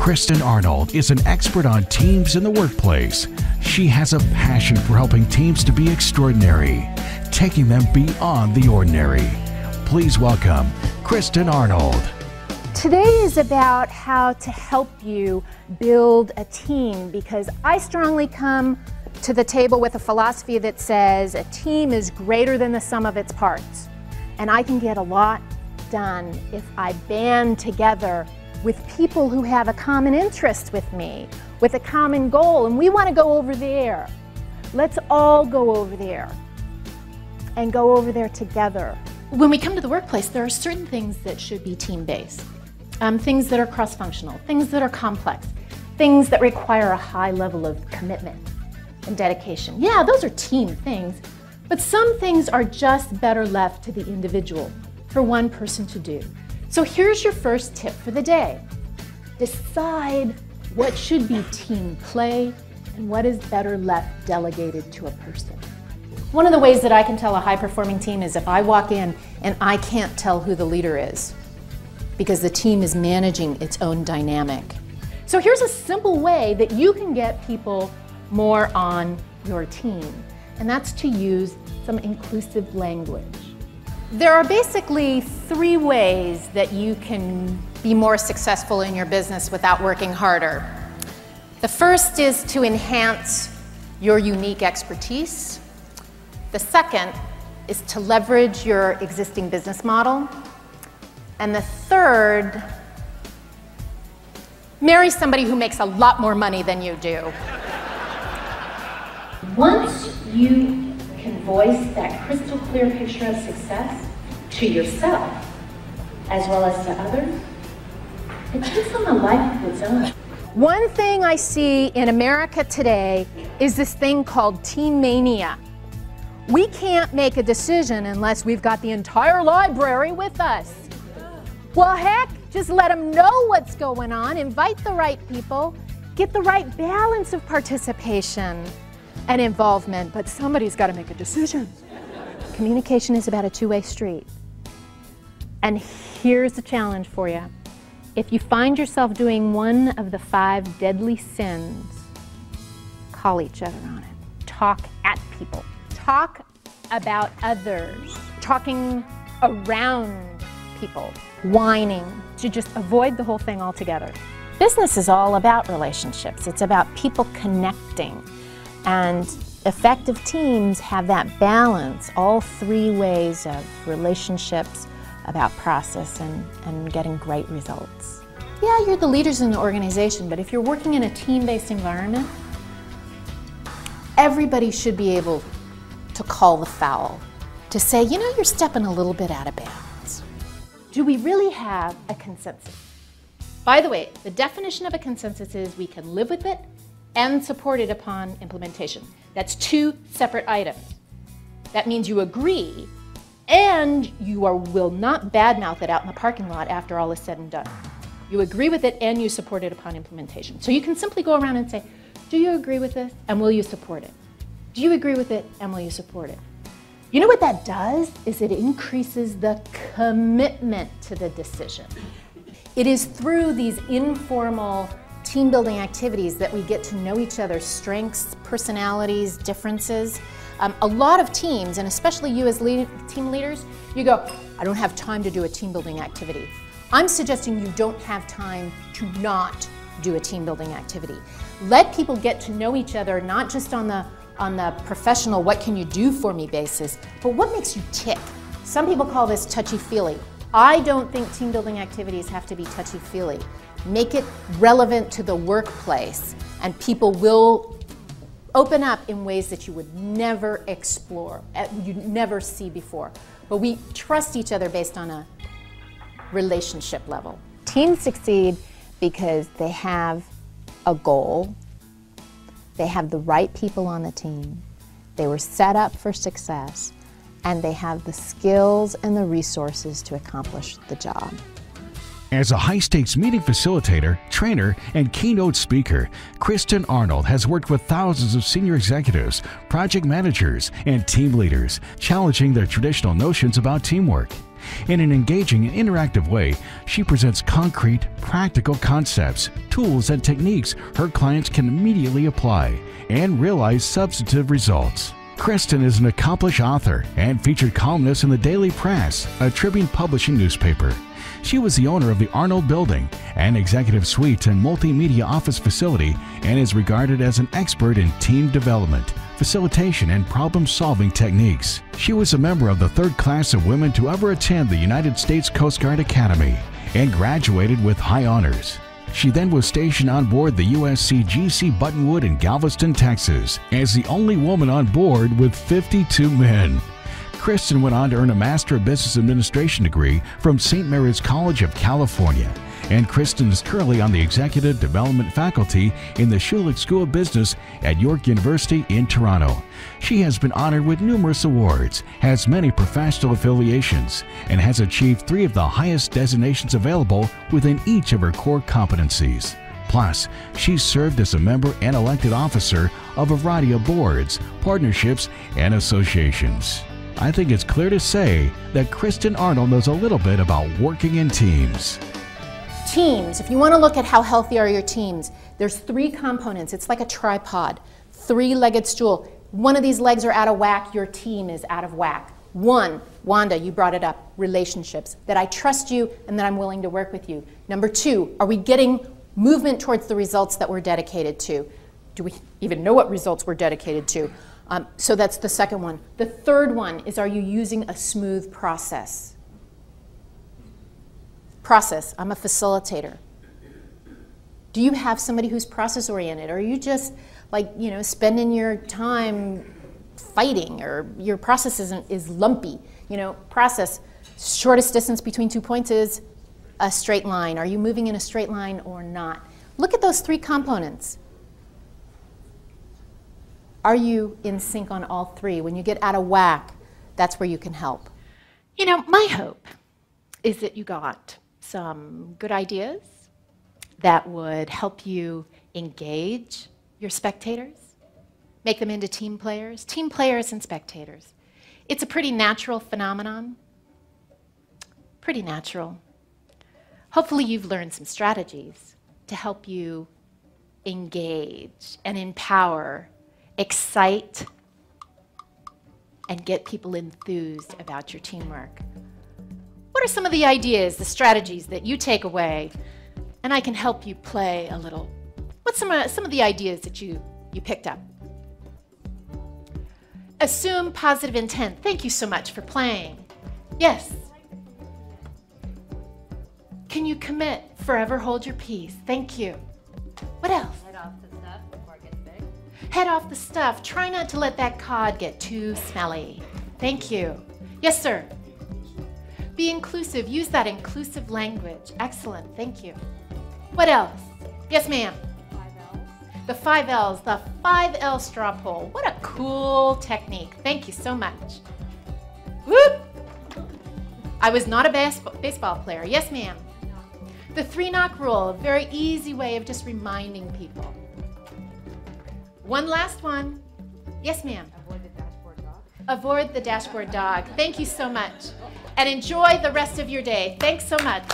Kristin Arnold is an expert on teams in the workplace. She has a passion for helping teams to be extraordinary, taking them beyond the ordinary. Please welcome Kristin Arnold. Today is about how to help you build a team, because I strongly come to the table with a philosophy that says a team is greater than the sum of its parts. And I can get a lot done if I band together with people who have a common interest with me, with a common goal, and we want to go over there. Let's all go over there and go over there together. When we come to the workplace, there are certain things that should be team-based. Things that are cross-functional, things that are complex, things that require a high level of commitment and dedication. Yeah, those are team things, but some things are just better left to the individual for one person to do. So here's your first tip for the day. Decide what should be team play and what is better left delegated to a person. One of the ways that I can tell a high-performing team is if I walk in and I can't tell who the leader is, because the team is managing its own dynamic. So here's a simple way that you can get people more on your team, and that's to use some inclusive language. There are basically 3 ways that you can be more successful in your business without working harder. The first is to enhance your unique expertise. The second is to leverage your existing business model. And the third, marry somebody who makes a lot more money than you do. Once you can voice that crystal clear picture of success to yourself, as well as to others, it takes on a life of its own. One thing I see in America today is this thing called Team Mania. We can't make a decision unless we've got the entire library with us. Well, heck, just let them know what's going on, invite the right people, get the right balance of participation and involvement, but somebody's got to make a decision. Communication is about a two-way street. And here's the challenge for you. If you find yourself doing one of the 5 deadly sins, call each other on it. Talk at people. Talk about others. Talking around people. Whining, to just avoid the whole thing altogether. Business is all about relationships. It's about people connecting. And effective teams have that balance, all 3 ways of relationships, about process, and getting great results. Yeah, you're the leaders in the organization, but if you're working in a team-based environment, everybody should be able to call the foul, to say, you know, you're stepping a little bit out of bounds. Do we really have a consensus? By the way, the definition of a consensus is we can live with it and support it upon implementation. That's 2 separate items. That means you agree and you will not badmouth it out in the parking lot after all is said and done. You agree with it and you support it upon implementation. So you can simply go around and say, do you agree with this and will you support it? Do you agree with it and will you support it? You know what that does is it increases the commitment to the decision. It is through these informal team building activities that we get to know each other's strengths, personalities, differences. A lot of teams, and especially you as team leaders, you go, I don't have time to do a team building activity. I'm suggesting you don't have time to not do a team building activity. Let people get to know each other, not just on the professional, what can you do for me basis, but what makes you tick. Some people call this touchy-feely. I don't think team building activities have to be touchy-feely. Make it relevant to the workplace and people will open up in ways that you would never explore, you'd never see before. But we trust each other based on a relationship level. Teams succeed because they have a goal. They have the right people on the team, they were set up for success, and they have the skills and the resources to accomplish the job. As a high-stakes meeting facilitator, trainer, and keynote speaker, Kristin Arnold has worked with thousands of senior executives, project managers, and team leaders, challenging their traditional notions about teamwork. In an engaging and interactive way, she presents concrete, practical concepts, tools, and techniques her clients can immediately apply and realize substantive results. Kristin is an accomplished author and featured columnist in the Daily Press, a Tribune publishing newspaper. She was the owner of the Arnold Building, an executive suite and multimedia office facility, and is regarded as an expert in team development, facilitation, and problem-solving techniques. She was a member of the third class of women to ever attend the United States Coast Guard Academy and graduated with high honors. She then was stationed on board the USC GC Buttonwood in Galveston, Texas, as the only woman on board with 52 men. Kristin went on to earn a Master of Business Administration degree from St. Mary's College of California, and Kristin is currently on the Executive Development faculty in the Schulich School of Business at York University in Toronto. She has been honored with numerous awards, has many professional affiliations, and has achieved 3 of the highest designations available within each of her core competencies. Plus, she's served as a member and elected officer of a variety of boards, partnerships, and associations. I think it's clear to say that Kristin Arnold knows a little bit about working in teams. Teams, if you want to look at how healthy are your teams, there's 3 components. It's like a tripod, 3-legged stool. One of these legs are out of whack, your team is out of whack. 1, Wanda, you brought it up, relationships, that I trust you and that I'm willing to work with you. Number 2, are we getting movement towards the results that we're dedicated to? Do we even know what results we're dedicated to? So that's the second one. The third one is, are you using a smooth process? Process, I'm a facilitator. Do you have somebody who's process oriented? Or are you just like, spending your time fighting, or your process is lumpy? Process, shortest distance between 2 points is a straight line. Are you moving in a straight line or not? Look at those 3 components. Are you in sync on all 3? When you get out of whack, that's where you can help. My hope is that you got some good ideas that would help you engage your spectators, make them into team players and spectators. It's a pretty natural phenomenon, pretty natural. Hopefully you've learned some strategies to help you engage and empower, excite, and get people enthused about your teamwork. What are some of the ideas, the strategies that you take away, and I can help you play a little? What's some of the ideas that you picked up? Assume positive intent. Thank you so much for playing. Yes. Can you commit? Forever hold your peace. Thank you. What else? Head off the stuff before it gets big. Head off the stuff. Try not to let that cod get too smelly. Thank you. Yes, sir. Be inclusive. Use that inclusive language. Excellent. Thank you. What else? Yes, ma'am. 5 L's. The 5 L's, the 5L straw poll. What a cool technique. Thank you so much. Whoop! I was not a baseball player. Yes, ma'am. The 3-knock rule, a very easy way of just reminding people. One last one. Yes, ma'am. Avoid the dashboard dog. Avoid the dashboard dog. Thank you so much. And enjoy the rest of your day. Thanks so much.